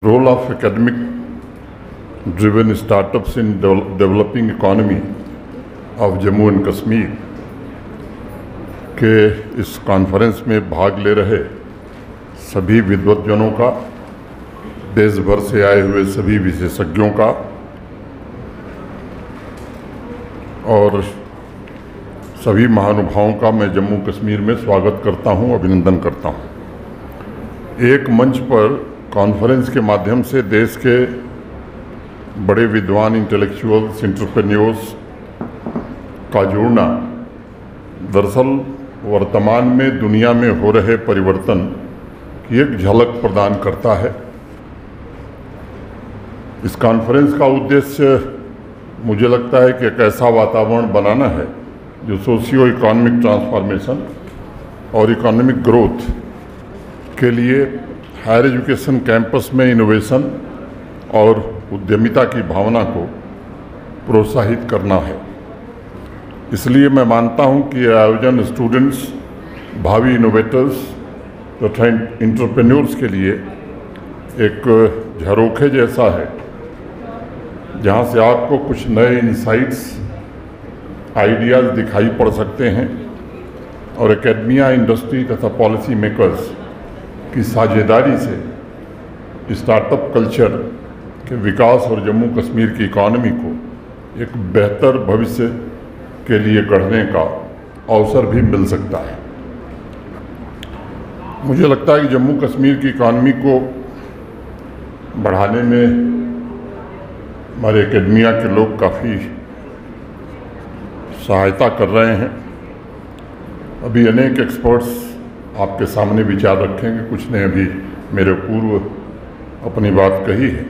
Role of academic driven startups in developing economy of Jammu and Kashmir के इस conference में भाग ले रहे सभी विद्वज्जनों का, देश भर से आए हुए सभी विशेषज्ञों का और सभी महानुभावों का मैं जम्मू कश्मीर में स्वागत करता हूं, अभिनंदन करता हूं। एक मंच पर कॉन्फ्रेंस के माध्यम से देश के बड़े विद्वान, इंटेलेक्चुअल्स, एंटरप्रेन्योर्स का जुड़ना दरअसल वर्तमान में दुनिया में हो रहे परिवर्तन की एक झलक प्रदान करता है। इस कॉन्फ्रेंस का उद्देश्य मुझे लगता है कि एक ऐसा वातावरण बनाना है जो सोशियो इकोनॉमिक ट्रांसफॉर्मेशन और इकोनॉमिक ग्रोथ के लिए हायर एजुकेशन कैंपस में इनोवेशन और उद्यमिता की भावना को प्रोत्साहित करना है। इसलिए मैं मानता हूं कि यह आयोजन स्टूडेंट्स, भावी इनोवेटर्स तथा एंटरप्रेन्योर्स के लिए एक झरोखे जैसा है, जहां से आपको कुछ नए इंसाइट्स, आइडियाज़ दिखाई पड़ सकते हैं और एकेडमिया, इंडस्ट्री तथा पॉलिसी मेकर्स की साझेदारी से स्टार्टअप कल्चर के विकास और जम्मू कश्मीर की इकॉनमी को एक बेहतर भविष्य के लिए गढ़ने का अवसर भी मिल सकता है। मुझे लगता है कि जम्मू कश्मीर की इकॉनमी को बढ़ाने में हमारे एकेडमिया के लोग काफ़ी सहायता कर रहे हैं। अभी अनेक एक्सपर्ट्स आपके सामने विचार रखेंगे, कुछ ने अभी मेरे पूर्व अपनी बात कही है।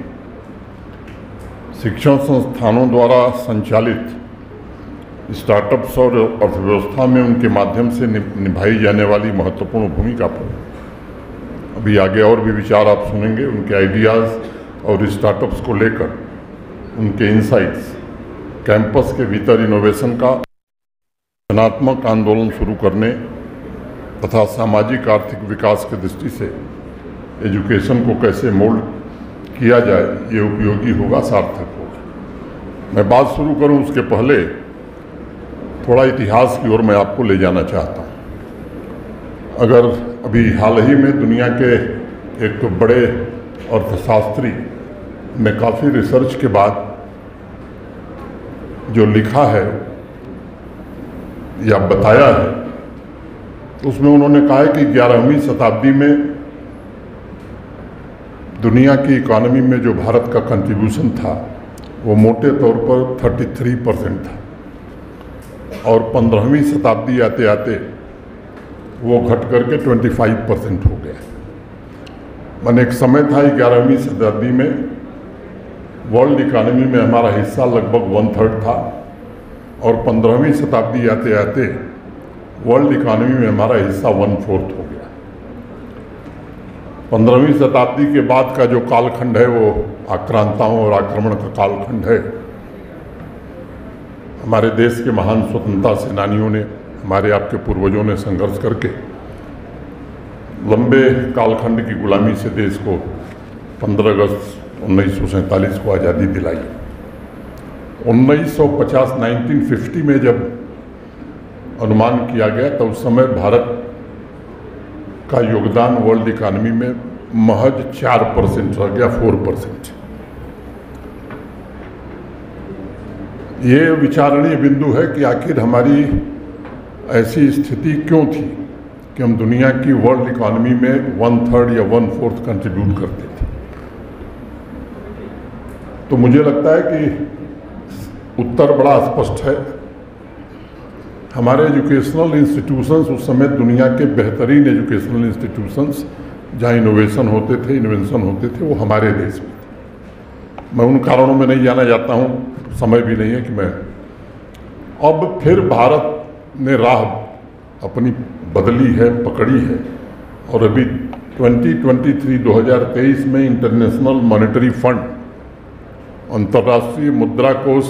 शिक्षण संस्थानों द्वारा संचालित स्टार्टअप्स और अर्थव्यवस्था में उनके माध्यम से निभाई जाने वाली महत्वपूर्ण भूमिका पर अभी आगे और भी विचार आप सुनेंगे। उनके आइडियाज़ और स्टार्टअप्स को लेकर उनके इंसाइट्स कैंपस के भीतर इनोवेशन का रचनात्मक आंदोलन शुरू करने तथा सामाजिक आर्थिक विकास की दृष्टि से एजुकेशन को कैसे मोल्ड किया जाए, ये उपयोगी होगा, सार्थक होगा। मैं बात शुरू करूं उसके पहले थोड़ा इतिहास की ओर मैं आपको ले जाना चाहता हूं। अगर अभी हाल ही में दुनिया के एक बड़े अर्थशास्त्री ने काफ़ी रिसर्च के बाद जो लिखा है या बताया है, उसमें उन्होंने कहा है कि 11वीं शताब्दी में दुनिया की इकॉनमी में जो भारत का कंट्रीब्यूशन था वो मोटे तौर पर 33% था और 15वीं शताब्दी आते आते वो घट करके 25% हो गया। मैंने एक समय था 11वीं शताब्दी में वर्ल्ड इकॉनमी में हमारा हिस्सा लगभग 1/3 था और 15वीं शताब्दी आते आते वर्ल्ड इकॉनमी में हमारा हिस्सा 1/4 हो गया। 15वीं शताब्दी के बाद का जो कालखंड है वो आक्रांताओं और आक्रमण का कालखंड है। हमारे देश के महान स्वतंत्रता सेनानियों ने, हमारे आपके पूर्वजों ने संघर्ष करके लंबे कालखंड की गुलामी से देश को 15 अगस्त 1947 को आज़ादी दिलाई। 1950 में जब अनुमान किया गया तो उस समय भारत का योगदान वर्ल्ड इकॉनमी में महज 4% रह गया, 4%। ये विचारणीय बिंदु है कि आखिर हमारी ऐसी स्थिति क्यों थी कि हम दुनिया की वर्ल्ड इकॉनमी में 1/3 या 1/4 कंट्रीब्यूट करते थे। तो मुझे लगता है कि उत्तर बड़ा स्पष्ट है। हमारे एजुकेशनल इंस्टीट्यूशंस उस समय दुनिया के बेहतरीन एजुकेशनल इंस्टीट्यूशंस जहाँ इनोवेशन होते थे, इन्वेंशन होते थे, वो हमारे देश में थे। मैं उन कारणों में नहीं जाना चाहता हूँ, समय भी नहीं है कि मैं। अब फिर भारत ने राह अपनी बदली है, पकड़ी है और अभी 2023 में इंटरनेशनल मॉनेटरी फंड, अंतर्राष्ट्रीय मुद्रा कोष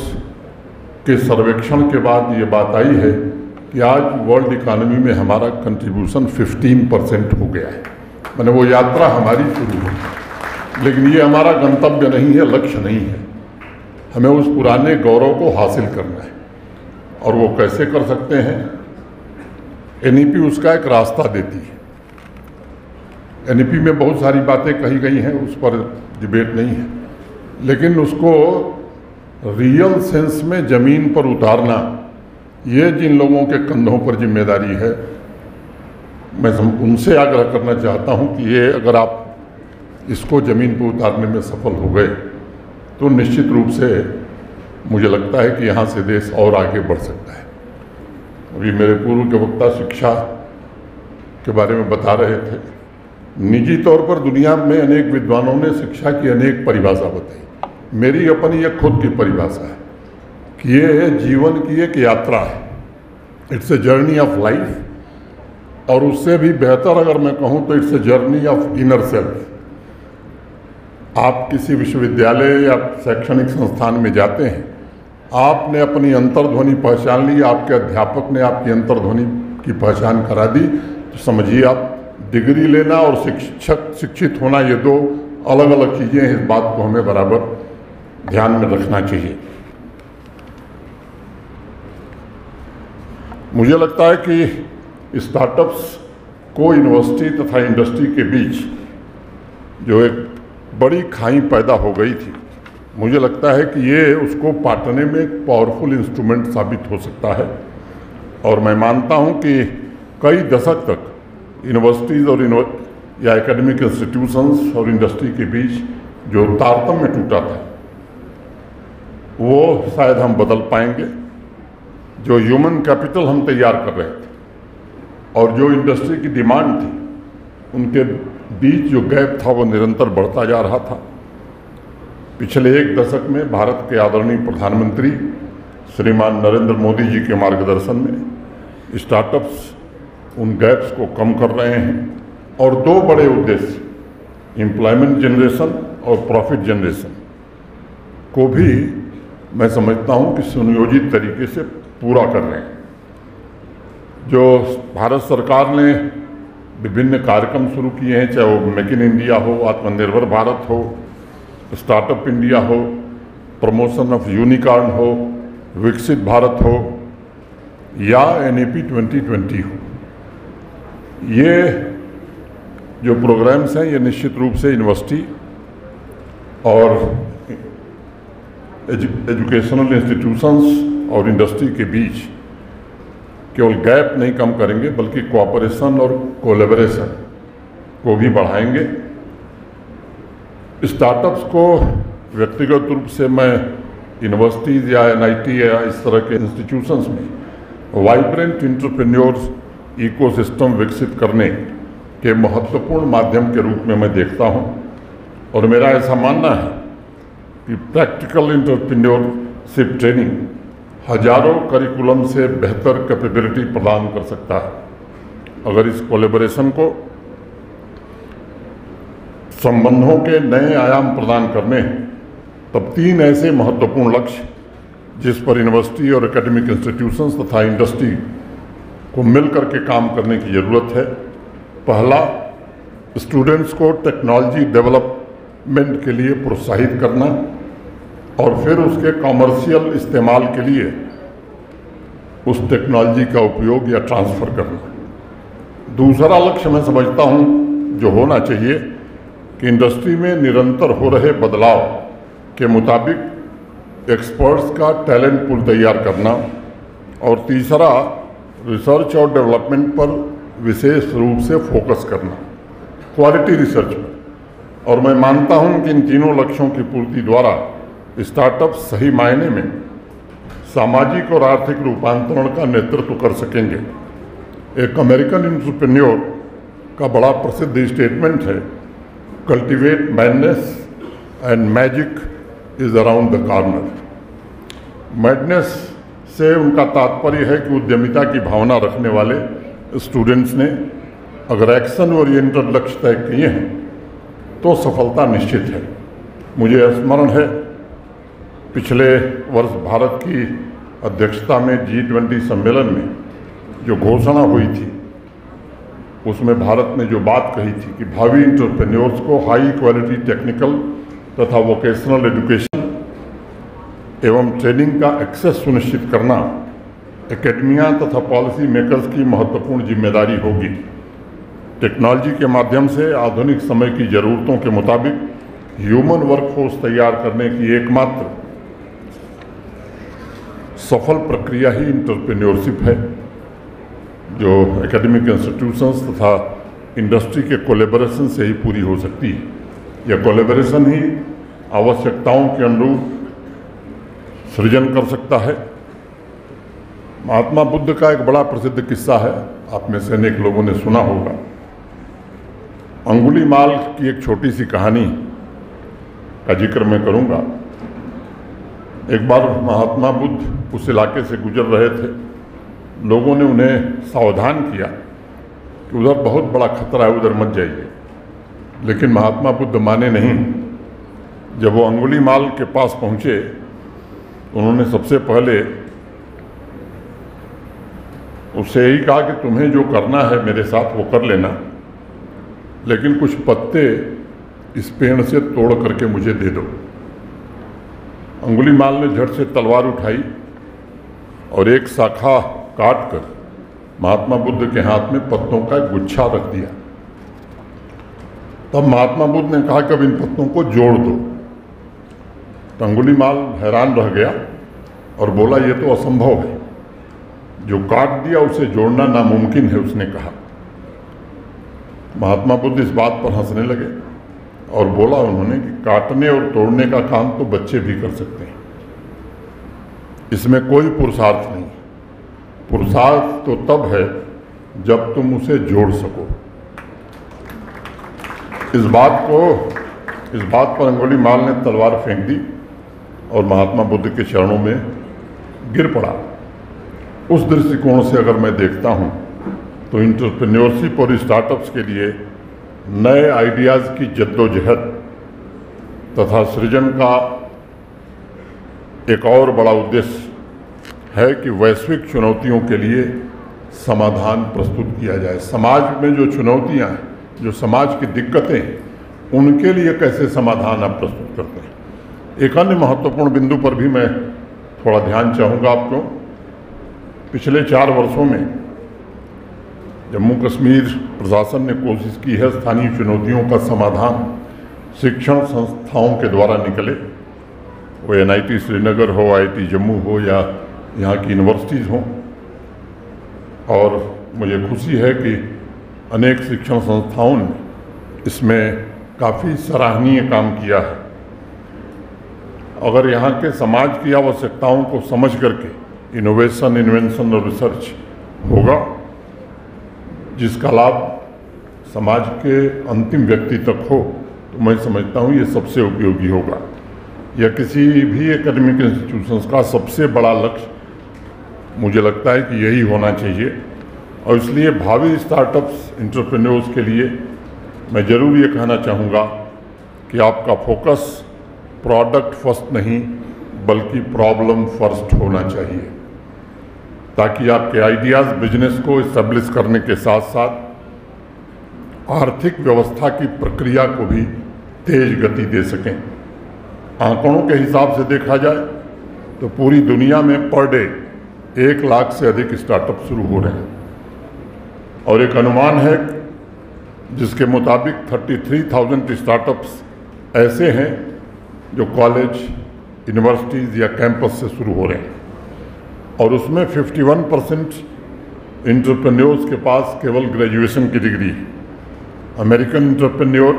के सर्वेक्षण के बाद ये बात आई है कि आज वर्ल्ड इकॉनमी में हमारा कंट्रीब्यूशन 15% हो गया है। मैंने वो यात्रा हमारी शुरू हुई। लेकिन ये हमारा गंतव्य नहीं है, लक्ष्य नहीं है। हमें उस पुराने गौरव को हासिल करना है। और वो कैसे कर सकते हैं? एनईपी उसका एक रास्ता देती है। एनईपी में बहुत सारी बातें कही गई हैं, उस पर डिबेट नहीं है, लेकिन उसको रियल सेंस में ज़मीन पर उतारना, ये जिन लोगों के कंधों पर जिम्मेदारी है, मैं उनसे आग्रह करना चाहता हूं कि ये अगर आप इसको ज़मीन पर उतारने में सफल हो गए तो निश्चित रूप से मुझे लगता है कि यहाँ से देश और आगे बढ़ सकता है। अभी मेरे पूर्व के वक्ता शिक्षा के बारे में बता रहे थे। निजी तौर पर दुनिया में अनेक विद्वानों ने शिक्षा की अनेक परिभाषा बताई। मेरी अपनी एक खुद की परिभाषा है कि ये जीवन की एक यात्रा है, it's a journey of life. और उससे भी बेहतर अगर मैं कहूँ तो it's a journey of inner self. आप किसी विश्वविद्यालय या शैक्षणिक संस्थान में जाते हैं, आपने अपनी अंतर्ध्वनि पहचान ली, आपके अध्यापक ने आपकी अंतर्ध्वनि की पहचान करा दी, तो समझिए आप डिग्री लेना और शिक्षित होना, ये दो अलग अलग चीज़ें हैं। इस बात को हमें बराबर ध्यान में रखना चाहिए। मुझे लगता है कि स्टार्टअप्स को यूनिवर्सिटी तथा इंडस्ट्री के बीच जो एक बड़ी खाई पैदा हो गई थी, मुझे लगता है कि ये उसको पाटने में एक पावरफुल इंस्ट्रूमेंट साबित हो सकता है। और मैं मानता हूँ कि कई दशक तक यूनिवर्सिटीज़ और या एकेडमिक इंस्टीट्यूशंस और इंडस्ट्री के बीच जो तारतम्य टूटा था, वो शायद हम बदल पाएंगे। जो ह्यूमन कैपिटल हम तैयार कर रहे थे और जो इंडस्ट्री की डिमांड थी, उनके बीच जो गैप था वो निरंतर बढ़ता जा रहा था। पिछले एक दशक में भारत के आदरणीय प्रधानमंत्री श्रीमान नरेंद्र मोदी जी के मार्गदर्शन में स्टार्टअप्स उन गैप्स को कम कर रहे हैं। और दो बड़े उद्देश्य, एम्प्लॉयमेंट जनरेशन और प्रॉफिट जनरेशन, को भी मैं समझता हूं कि सुनियोजित तरीके से पूरा कर रहे हैं। जो भारत सरकार ने विभिन्न कार्यक्रम शुरू किए हैं, चाहे वो मेक इन इंडिया हो, आत्मनिर्भर भारत हो, स्टार्टअप इंडिया हो, प्रमोशन ऑफ यूनिकॉर्न हो, विकसित भारत हो, या एनईपी 2020 हो, ये जो प्रोग्राम्स हैं ये निश्चित रूप से यूनिवर्सिटी और एजुकेशनल इंस्टीट्यूशंस और इंडस्ट्री के बीच केवल गैप नहीं कम करेंगे, बल्कि कोऑपरेशन और कोलैबोरेशन को भी बढ़ाएंगे। स्टार्टअप्स को व्यक्तिगत रूप से मैं यूनिवर्सिटीज़ या एनआईटी या इस तरह के इंस्टीट्यूशंस में वाइब्रेंट एंटरप्रेन्योर्स इकोसिस्टम विकसित करने के महत्वपूर्ण माध्यम के रूप में मैं देखता हूं। और मेरा ऐसा मानना है कि प्रैक्टिकल एंटरप्रेन्योरशिप ट्रेनिंग हजारों करिकुलम से बेहतर कैपेबिलिटी प्रदान कर सकता है। अगर इस कोलैबोरेशन को संबंधों के नए आयाम प्रदान करने हैं, तब तीन ऐसे महत्वपूर्ण लक्ष्य जिस पर यूनिवर्सिटी और एकेडमिक इंस्टीट्यूशंस तथा इंडस्ट्री को मिलकर के काम करने की ज़रूरत है। पहला, स्टूडेंट्स को टेक्नोलॉजी डेवलपमेंट के लिए प्रोत्साहित करना और फिर उसके कॉमर्शियल इस्तेमाल के लिए उस टेक्नोलॉजी का उपयोग या ट्रांसफ़र करना। दूसरा लक्ष्य मैं समझता हूँ जो होना चाहिए कि इंडस्ट्री में निरंतर हो रहे बदलाव के मुताबिक एक्सपर्ट्स का टैलेंट पूल तैयार करना। और तीसरा, रिसर्च और डेवलपमेंट पर विशेष रूप से फोकस करना, क्वालिटी रिसर्च पर। और मैं मानता हूं कि इन तीनों लक्ष्यों की पूर्ति द्वारा स्टार्टअप सही मायने में सामाजिक और आर्थिक रूपांतरण का नेतृत्व कर सकेंगे। एक अमेरिकन एंटरप्रेन्योर का बड़ा प्रसिद्ध स्टेटमेंट है, cultivate madness and magic is around the corner. Madness से उनका तात्पर्य है कि उद्यमिता की भावना रखने वाले स्टूडेंट्स ने अगर एक्शन ओरिएंटेड लक्ष्य तय किए हैं तो सफलता निश्चित है। मुझे स्मरण है पिछले वर्ष भारत की अध्यक्षता में G20 सम्मेलन में जो घोषणा हुई थी उसमें भारत ने जो बात कही थी कि भावी इंटरप्रेन्योर्स को हाई क्वालिटी टेक्निकल तथा वोकेशनल एजुकेशन एवं ट्रेनिंग का एक्सेस सुनिश्चित करना एकेडमिया तथा पॉलिसी मेकर्स की महत्वपूर्ण जिम्मेदारी होगी। टेक्नोलॉजी के माध्यम से आधुनिक समय की ज़रूरतों के मुताबिक ह्यूमन वर्कफोर्स तैयार करने की एकमात्र सफल प्रक्रिया ही इंटरप्रेन्योरशिप है, जो एकेडमिक इंस्टीट्यूशंस तथा इंडस्ट्री के कोलैबोरेशन से ही पूरी हो सकती है। यह कोलैबोरेशन ही आवश्यकताओं के अनुरूप सृजन कर सकता है। महात्मा बुद्ध का एक बड़ा प्रसिद्ध किस्सा है, आप में से अनेक लोगों ने सुना होगा। अंगुलीमाल की एक छोटी सी कहानी का जिक्र मैं करूंगा। एक बार महात्मा बुद्ध उस इलाके से गुजर रहे थे। लोगों ने उन्हें सावधान किया कि उधर बहुत बड़ा खतरा है, उधर मत जाइए, लेकिन महात्मा बुद्ध माने नहीं। जब वो अंगुलीमाल के पास पहुंचे, उन्होंने सबसे पहले उससे यही कहा कि तुम्हें जो करना है मेरे साथ वो कर लेना, लेकिन कुछ पत्ते इस पेड़ से तोड़ करके मुझे दे दो। अंगुलीमाल ने झट से तलवार उठाई और एक शाखा काट कर महात्मा बुद्ध के हाथ में पत्तों का एक गुच्छा रख दिया। तब महात्मा बुद्ध ने कहा कि अब इन पत्तों को जोड़ दो। तो अंगुलीमाल हैरान रह गया और बोला, ये तो असंभव है, जो काट दिया उसे जोड़ना नामुमकिन है, उसने कहा। महात्मा बुद्ध इस बात पर हंसने लगे और बोला उन्होंने कि काटने और तोड़ने का काम तो बच्चे भी कर सकते हैं, इसमें कोई पुरुषार्थ नहीं। पुरुषार्थ तो तब है जब तुम उसे जोड़ सको। इस बात पर अंगुलीमाल ने तलवार फेंक दी और महात्मा बुद्ध के चरणों में गिर पड़ा। उस दृष्टिकोण से अगर मैं देखता हूँ तो इंटरप्रेन्योरशिप और स्टार्टअप्स के लिए नए आइडियाज़ की जद्दोजहद तथा सृजन का एक और बड़ा उद्देश्य है कि वैश्विक चुनौतियों के लिए समाधान प्रस्तुत किया जाए। समाज में जो चुनौतियां हैं, जो समाज की दिक्कतें हैं, उनके लिए कैसे समाधान आप प्रस्तुत करते हैं। एक अन्य महत्वपूर्ण बिंदु पर भी मैं थोड़ा ध्यान चाहूँगा आपको। पिछले 4 वर्षों में जम्मू कश्मीर प्रशासन ने कोशिश की है स्थानीय चुनौतियों का समाधान शिक्षण संस्थाओं के द्वारा निकले, वो NIT श्रीनगर हो, IIT जम्मू हो या यहाँ की यूनिवर्सिटीज़ हों। और मुझे खुशी है कि अनेक शिक्षण संस्थाओं ने इसमें काफ़ी सराहनीय काम किया है। अगर यहाँ के समाज की आवश्यकताओं को समझ करके इनोवेशन, इन्वेंशन और रिसर्च होगा, जिसका लाभ समाज के अंतिम व्यक्ति तक हो, तो मैं समझता हूँ ये सबसे उपयोगी होगा। यह किसी भी एकेडमिक इंस्टीट्यूशंस का सबसे बड़ा लक्ष्य मुझे लगता है कि यही होना चाहिए। और इसलिए भावी स्टार्टअप्स, एंटरप्रेन्योर्स के लिए मैं ज़रूर ये कहना चाहूँगा कि आपका फोकस प्रोडक्ट फर्स्ट नहीं बल्कि प्रॉब्लम फर्स्ट होना चाहिए, ताकि आपके आइडियाज़ बिजनेस को इस्टेब्लिश करने के साथ साथ आर्थिक व्यवस्था की प्रक्रिया को भी तेज गति दे सकें। आंकड़ों के हिसाब से देखा जाए तो पूरी दुनिया में पर डे 1 लाख से अधिक स्टार्टअप शुरू हो रहे हैं और एक अनुमान है जिसके मुताबिक 33,000 स्टार्टअप्स ऐसे हैं जो कॉलेज, यूनिवर्सिटीज़ या कैंपस से शुरू हो रहे हैं और उसमें 51% एंटरप्रेन्योर्स के पास केवल ग्रेजुएशन की डिग्री है। अमेरिकन एंटरप्रेन्योर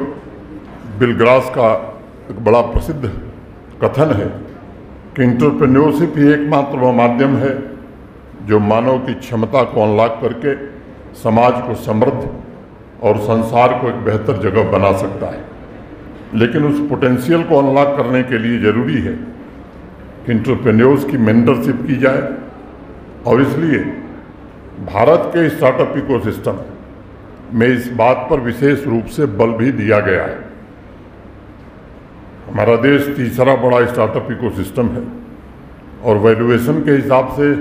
बिल ग्रास का एक बड़ा प्रसिद्ध कथन है कि एंटरप्रेन्योरशिप ही एकमात्र वह माध्यम है जो मानव की क्षमता को अनलॉक करके समाज को समृद्ध और संसार को एक बेहतर जगह बना सकता है। लेकिन उस पोटेंशियल को अनलॉक करने के लिए ज़रूरी है कि एंटरप्रेन्योर्स की मेंटरशिप की जाए और इसलिए भारत के स्टार्टअप इकोसिस्टम में इस बात पर विशेष रूप से बल भी दिया गया है। हमारा देश तीसरा बड़ा स्टार्टअप इकोसिस्टम है और वैल्यूएशन के हिसाब से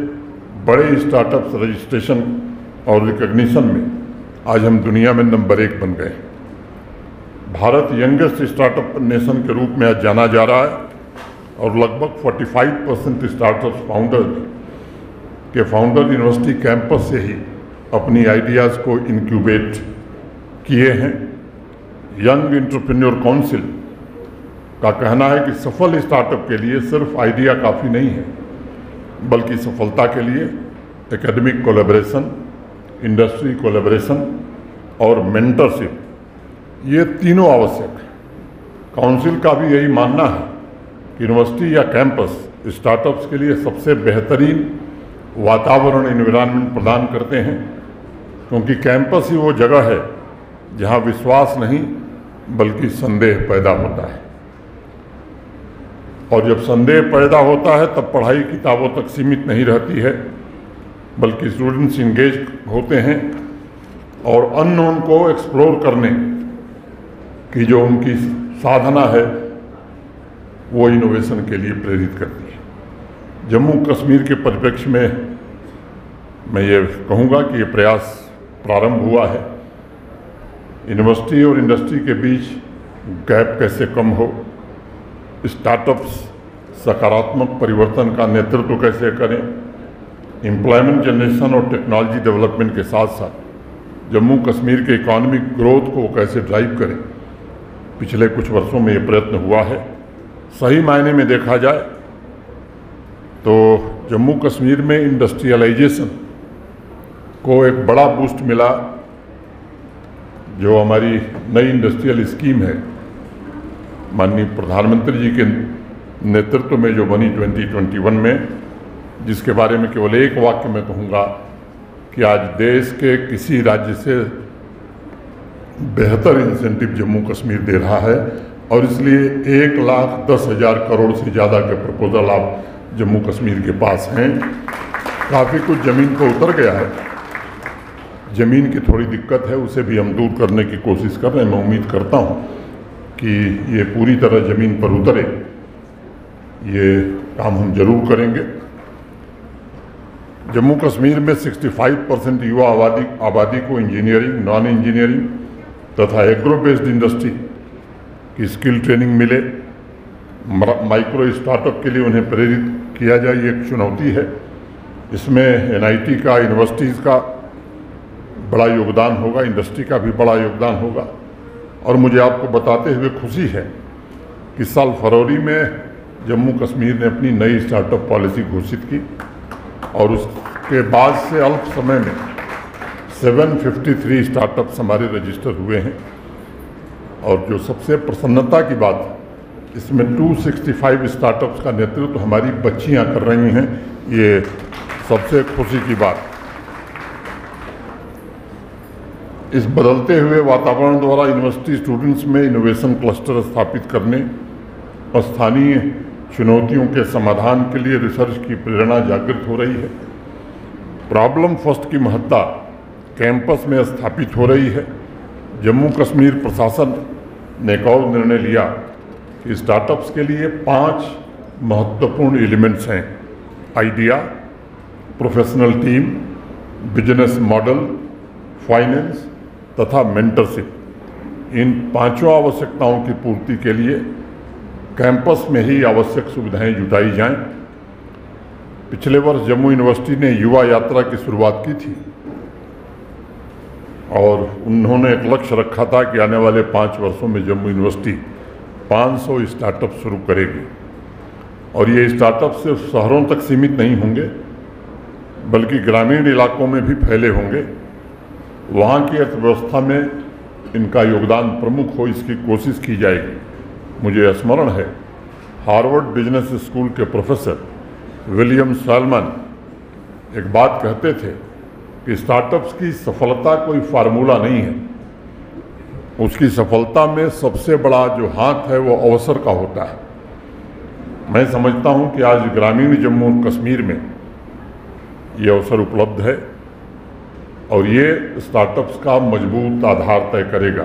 बड़े स्टार्टअप्स रजिस्ट्रेशन और रिकग्निशन में आज हम दुनिया में नंबर 1 बन गए। भारत यंगेस्ट स्टार्टअप नेशन के रूप में आज जाना जा रहा है और लगभग 45% स्टार्टअप्स फाउंडर यूनिवर्सिटी कैंपस से ही अपनी आइडियाज़ को इंक्यूबेट किए हैं। यंग एंटरप्रेन्योर काउंसिल का कहना है कि सफल स्टार्टअप के लिए सिर्फ आइडिया काफ़ी नहीं है, बल्कि सफलता के लिए एकेडमिक कोलैबोरेशन, इंडस्ट्री कोलैबोरेशन और मेंटरशिप, ये तीनों आवश्यक है। काउंसिल का भी यही मानना है कि यूनिवर्सिटी या कैंपस स्टार्टअप्स के लिए सबसे बेहतरीन वातावरण एनवायरनमेंट प्रदान करते हैं, क्योंकि कैंपस ही वो जगह है जहां विश्वास नहीं बल्कि संदेह पैदा होता है। और जब संदेह पैदा होता है तब पढ़ाई किताबों तक सीमित नहीं रहती है, बल्कि स्टूडेंट्स इंगेज होते हैं और अननोन को एक्सप्लोर करने की जो उनकी साधना है वो इनोवेशन के लिए प्रेरित करती है। जम्मू कश्मीर के परिप्रेक्ष्य में मैं ये कहूँगा कि ये प्रयास प्रारंभ हुआ है। यूनिवर्सिटी और इंडस्ट्री के बीच गैप कैसे कम हो, स्टार्टअप्स सकारात्मक परिवर्तन का नेतृत्व कैसे करें, एम्प्लॉयमेंट जनरेशन और टेक्नोलॉजी डेवलपमेंट के साथ साथ जम्मू कश्मीर के इकोनॉमिक ग्रोथ को कैसे ड्राइव करें, पिछले कुछ वर्षों में ये प्रयत्न हुआ है। सही मायने में देखा जाए तो जम्मू कश्मीर में इंडस्ट्रियलाइजेशन को एक बड़ा बूस्ट मिला। जो हमारी नई इंडस्ट्रियल स्कीम है माननीय प्रधानमंत्री जी के नेतृत्व में जो बनी 2021 में, जिसके बारे में केवल एक वाक्य में कहूँगा कि आज देश के किसी राज्य से बेहतर इंसेंटिव जम्मू कश्मीर दे रहा है और इसलिए 1,10,000 करोड़ से ज़्यादा के प्रपोजल आप जम्मू कश्मीर के पास हैं। काफ़ी कुछ ज़मीन पर उतर गया है, ज़मीन की थोड़ी दिक्कत है, उसे भी हम दूर करने की कोशिश कर रहे हैं। मैं उम्मीद करता हूँ कि ये पूरी तरह ज़मीन पर उतरे, ये काम हम जरूर करेंगे। जम्मू कश्मीर में 65% युवा आबादी को इंजीनियरिंग, नॉन इंजीनियरिंग तथा एग्रो बेस्ड इंडस्ट्री की स्किल ट्रेनिंग मिले। माइक्रो स्टार्टअप के लिए उन्हें प्रेरित किया जाए, ये एक चुनौती है। इसमें NIT का, यूनिवर्सिटीज़ का बड़ा योगदान होगा, इंडस्ट्री का भी बड़ा योगदान होगा। और मुझे आपको बताते हुए खुशी है कि साल फरवरी में जम्मू कश्मीर ने अपनी नई स्टार्टअप पॉलिसी घोषित की और उसके बाद से अल्प समय में 753 स्टार्टअप्स हमारे रजिस्टर हुए हैं। और जो सबसे प्रसन्नता की बात है, इसमें 265 स्टार्टअप्स का नेतृत्व हमारी बच्चियां कर रही हैं, ये सबसे खुशी की बात। इस बदलते हुए वातावरण द्वारा यूनिवर्सिटी स्टूडेंट्स में इनोवेशन क्लस्टर स्थापित करने और स्थानीय चुनौतियों के समाधान के लिए रिसर्च की प्रेरणा जागृत हो रही है। प्रॉब्लम फर्स्ट की महत्ता कैंपस में स्थापित हो रही है। जम्मू कश्मीर प्रशासन ने एक और निर्णय लिया कि स्टार्टअप्स के लिए 5 महत्वपूर्ण एलिमेंट्स हैं: idea, professional team, business model, finance तथा मेंटरशिप। इन 5 आवश्यकताओं की पूर्ति के लिए कैंपस में ही आवश्यक सुविधाएं जुटाई जाएं। पिछले वर्ष जम्मू यूनिवर्सिटी ने युवा यात्रा की शुरुआत की थी और उन्होंने एक लक्ष्य रखा था कि आने वाले 5 वर्षों में जम्मू यूनिवर्सिटी 500 स्टार्टअप शुरू करेगी। और ये स्टार्टअप सिर्फ शहरों तक सीमित नहीं होंगे, बल्कि ग्रामीण इलाकों में भी फैले होंगे। वहाँ की अर्थव्यवस्था में इनका योगदान प्रमुख हो, इसकी कोशिश की जाएगी। मुझे स्मरण है, हार्वर्ड बिजनेस स्कूल के प्रोफेसर विलियम सैलमन एक बात कहते थे कि स्टार्टअप्स की सफलता कोई फार्मूला नहीं है, उसकी सफलता में सबसे बड़ा जो हाथ है वो अवसर का होता है। मैं समझता हूँ कि आज ग्रामीण जम्मू कश्मीर में ये अवसर उपलब्ध है और ये स्टार्टअप्स का मजबूत आधार तय करेगा।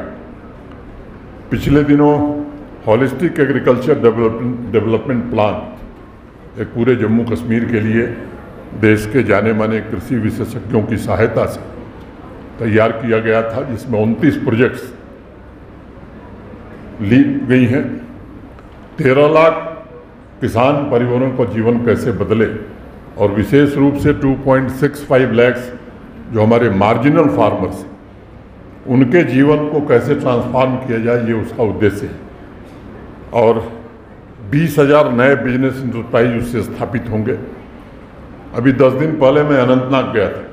पिछले दिनों होलिस्टिक एग्रीकल्चर डेवलपमेंट प्लान एक पूरे जम्मू कश्मीर के लिए देश के जाने माने कृषि विशेषज्ञों की सहायता से तैयार किया गया था, जिसमें 29 प्रोजेक्ट्स ली गई हैं। 13 लाख किसान परिवारों का जीवन कैसे बदले, और विशेष रूप से 2.65 लाख जो हमारे मार्जिनल फार्मर्स हैं, उनके जीवन को कैसे ट्रांसफॉर्म किया जाए, ये उसका उद्देश्य है। और 20,000 नए बिजनेस इंटरप्राइज उससे स्थापित होंगे। अभी 10 दिन पहले मैं अनंतनाग गया था,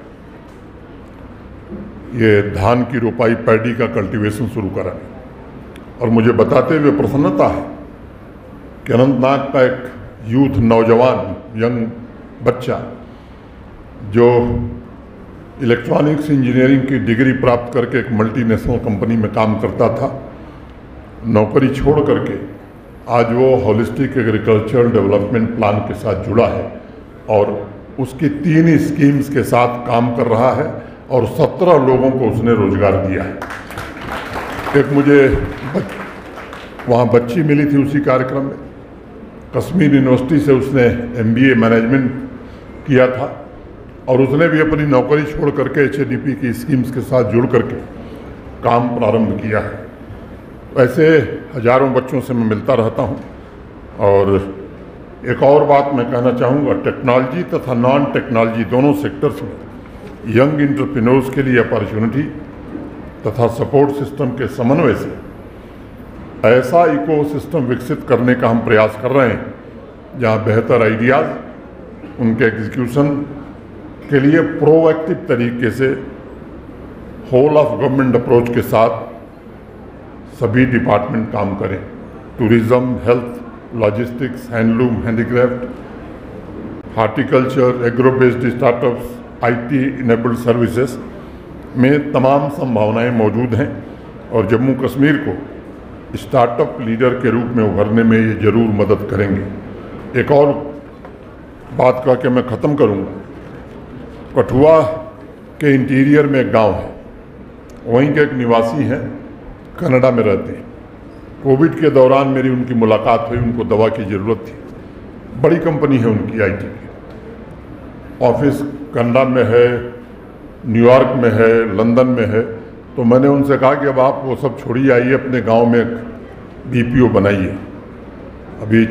ये धान की रोपाई, पैडी का कल्टीवेशन शुरू करा, और मुझे बताते हुए प्रसन्नता है कि अनंतनाग का एक यूथ, नौजवान, यंग बच्चा जो इलेक्ट्रॉनिक्स इंजीनियरिंग की डिग्री प्राप्त करके एक मल्टीनेशनल कंपनी में काम करता था, नौकरी छोड़ करके आज वो होलिस्टिक एग्रीकल्चरल डेवलपमेंट प्लान के साथ जुड़ा है और उसकी 3 स्कीम्स के साथ काम कर रहा है और 17 लोगों को उसने रोजगार दिया है। एक मुझे वहाँ बच्ची मिली थी उसी कार्यक्रम में, कश्मीर यूनिवर्सिटी से उसने MBA मैनेजमेंट किया था और उसने भी अपनी नौकरी छोड़ करके HADP की स्कीम्स के साथ जुड़ करके काम प्रारंभ किया है। ऐसे हजारों बच्चों से मैं मिलता रहता हूँ। और एक और बात मैं कहना चाहूँगा, टेक्नोलॉजी तथा नॉन टेक्नोलॉजी दोनों सेक्टर्स में यंग एंटरप्रेन्योर्स के लिए अपॉर्चुनिटी तथा सपोर्ट सिस्टम के समन्वय से ऐसा इकोसिस्टम विकसित करने का हम प्रयास कर रहे हैं जहां बेहतर आइडियाज़, उनके एग्जीक्यूशन के लिए प्रोएक्टिव तरीके से होल ऑफ गवर्नमेंट अप्रोच के साथ सभी डिपार्टमेंट काम करें। Tourism, health, logistics, handloom, handicraft, horticulture, agro based startups, IT enabled services में तमाम संभावनाएं मौजूद हैं और जम्मू कश्मीर को स्टार्टअप लीडर के रूप में उभरने में ये जरूर मदद करेंगे। एक और बात कह के मैं ख़त्म करूँगा। कठुआ के इंटीरियर में एक गांव है, वहीं के एक निवासी हैं, कनाडा में रहते हैं। कोविड के दौरान मेरी उनकी मुलाकात हुई, उनको दवा की ज़रूरत थी। बड़ी कंपनी है उनकी IT की, ऑफिस कनाडा में है, न्यूयॉर्क में है, लंदन में है। तो मैंने उनसे कहा कि अब आप वो सब छोड़िए, आइए अपने गांव में एक BPO बनाइए। अभी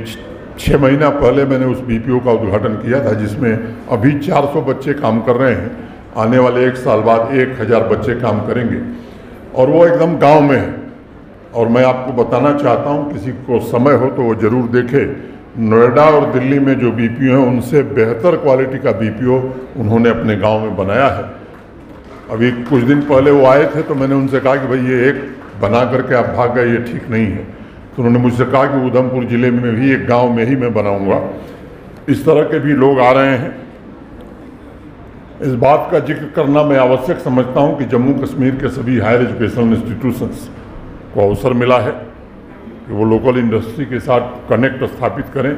6 महीना पहले मैंने उस BPO का उद्घाटन किया था, जिसमें अभी 400 बच्चे काम कर रहे हैं। आने वाले 1 साल बाद 1000 बच्चे काम करेंगे और वो एकदम गांव में है। और मैं आपको बताना चाहता हूं, किसी को समय हो तो वो ज़रूर देखे, नोएडा और दिल्ली में जो BPO हैं उनसे बेहतर क्वालिटी का BPO उन्होंने अपने गांव में बनाया है। अभी कुछ दिन पहले वो आए थे तो मैंने उनसे कहा कि भाई ये एक बना करके आप भाग गए, ये ठीक नहीं है। तो उन्होंने मुझसे कहा कि उधमपुर ज़िले में भी एक गांव में ही मैं बनाऊंगा। इस तरह के भी लोग आ रहे हैं। इस बात का जिक्र करना मैं आवश्यक समझता हूं कि जम्मू कश्मीर के सभी हायर एजुकेशनल इंस्टीट्यूशंस को अवसर मिला है कि वो लोकल इंडस्ट्री के साथ कनेक्ट स्थापित करें,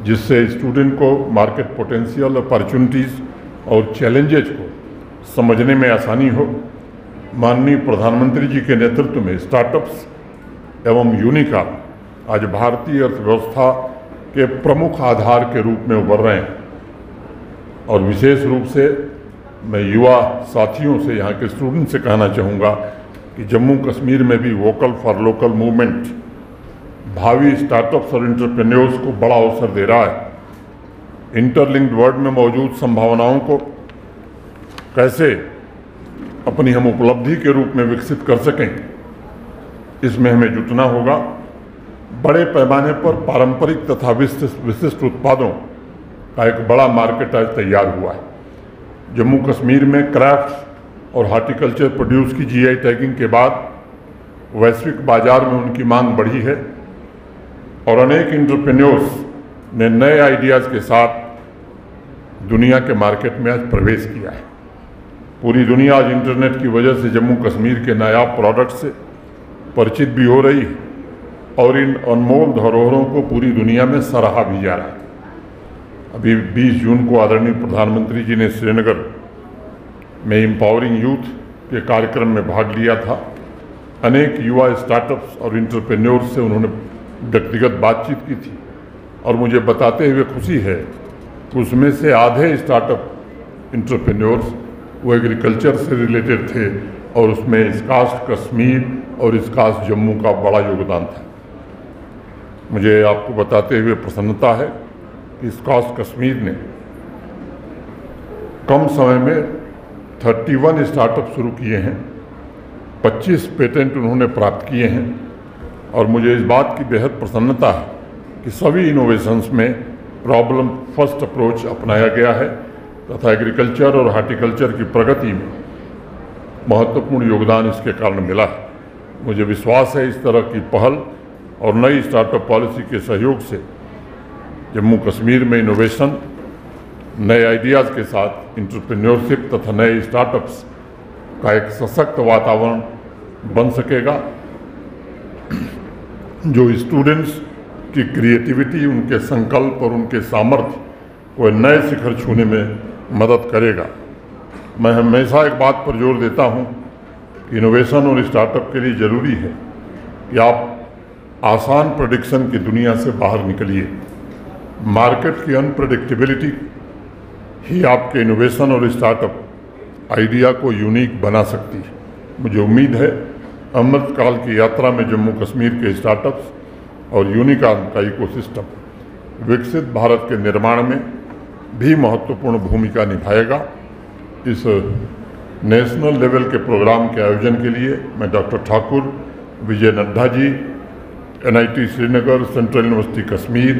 जिससे स्टूडेंट को मार्केट पोटेंशियल, अपॉर्चुनिटीज़ और चैलेंजेज को समझने में आसानी हो। माननीय प्रधानमंत्री जी के नेतृत्व में स्टार्टअप्स एवं यूनिकॉर्न आज भारतीय अर्थव्यवस्था के प्रमुख आधार के रूप में उभर रहे हैं। और विशेष रूप से मैं युवा साथियों से, यहाँ के स्टूडेंट से कहना चाहूँगा कि जम्मू कश्मीर में भी वोकल फॉर लोकल मूवमेंट भावी स्टार्टअप्स और एंटरप्रेन्योर्स को बड़ा अवसर दे रहा है। इंटरलिंक्ड वर्ल्ड में मौजूद संभावनाओं को कैसे अपनी हम उपलब्धि के रूप में विकसित कर सकें, इसमें हमें जुटना होगा। बड़े पैमाने पर पारंपरिक तथा विशिष्ट उत्पादों का एक बड़ा मार्केट आज तैयार हुआ है। जम्मू कश्मीर में क्राफ्ट्स और हार्टिकल्चर प्रोड्यूस की GI टैगिंग के बाद वैश्विक बाजार में उनकी मांग बढ़ी है और अनेक एंटरप्रेन्योर्स ने नए आइडियाज़ के साथ दुनिया के मार्केट में आज प्रवेश किया है। पूरी दुनिया आज इंटरनेट की वजह से जम्मू कश्मीर के नायाब प्रोडक्ट से परिचित भी हो रही है और इन अनमोल धरोहरों को पूरी दुनिया में सराहा भी जा रहा है। अभी 20 जून को आदरणीय प्रधानमंत्री जी ने श्रीनगर में एम्पावरिंग यूथ के कार्यक्रम में भाग लिया था। अनेक युवा स्टार्टअप्स और एंटरप्रेन्योर्स से उन्होंने व्यक्तिगत बातचीत की थी और मुझे बताते हुए खुशी है कि उसमें से आधे स्टार्टअप एंटरप्रेन्योर्स वो एग्रीकल्चर से रिलेटेड थे और उसमें इसकास्ट कश्मीर और इसकास्ट जम्मू का बड़ा योगदान था। मुझे आपको बताते हुए प्रसन्नता है कि इसकास्ट कश्मीर ने कम समय में 31 स्टार्टअप शुरू किए हैं, 25 पेटेंट उन्होंने प्राप्त किए हैं और मुझे इस बात की बेहद प्रसन्नता है कि सभी इनोवेशंस में प्रॉब्लम फर्स्ट अप्रोच अपनाया गया है तथा एग्रीकल्चर और हार्टिकल्चर की प्रगति में महत्वपूर्ण योगदान इसके कारण मिला है। मुझे विश्वास है इस तरह की पहल और नई स्टार्टअप पॉलिसी के सहयोग से जम्मू कश्मीर में इनोवेशन, नए आइडियाज़ के साथ एंटरप्रेन्योरशिप तथा नए स्टार्टअप्स का एक सशक्त वातावरण बन सकेगा जो स्टूडेंट्स की क्रिएटिविटी, उनके संकल्प और उनके सामर्थ्य को नए शिखर छूने में मदद करेगा। मैं हमेशा एक बात पर जोर देता हूं कि इनोवेशन और स्टार्टअप के लिए ज़रूरी है कि आप आसान प्रेडिक्शन की दुनिया से बाहर निकलिए। मार्केट की अनप्रेडिक्टेबिलिटी ही आपके इनोवेशन और स्टार्टअप आइडिया को यूनिक बना सकती है। मुझे उम्मीद है अमृतकाल की यात्रा में जम्मू कश्मीर के स्टार्टअप्स और यूनिकॉर्न का इकोसिस्टम विकसित भारत के निर्माण में भी महत्वपूर्ण भूमिका निभाएगा। इस नेशनल लेवल के प्रोग्राम के आयोजन के लिए मैं डॉक्टर ठाकुर, विजय Nadda ji, NIT Srinagar, central university Kashmir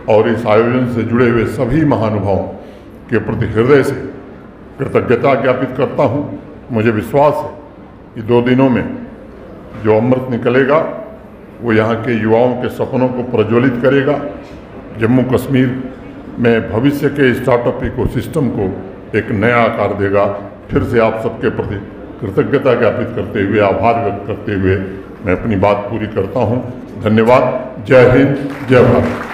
और इस आयोजन से जुड़े हुए सभी महानुभावों के प्रति हृदय से कृतज्ञता ज्ञापित करता हूं। मुझे विश्वास है कि 2 दिनों में जो अमृत निकलेगा वो यहाँ के युवाओं के सपनों को प्रज्वलित करेगा, जम्मू कश्मीर में भविष्य के स्टार्टअप इकोसिस्टम को एक नया आकार देगा। फिर से आप सबके प्रति कृतज्ञता ज्ञापित करते हुए, आभार व्यक्त करते हुए मैं अपनी बात पूरी करता हूँ। धन्यवाद। जय हिंद, जय भारत।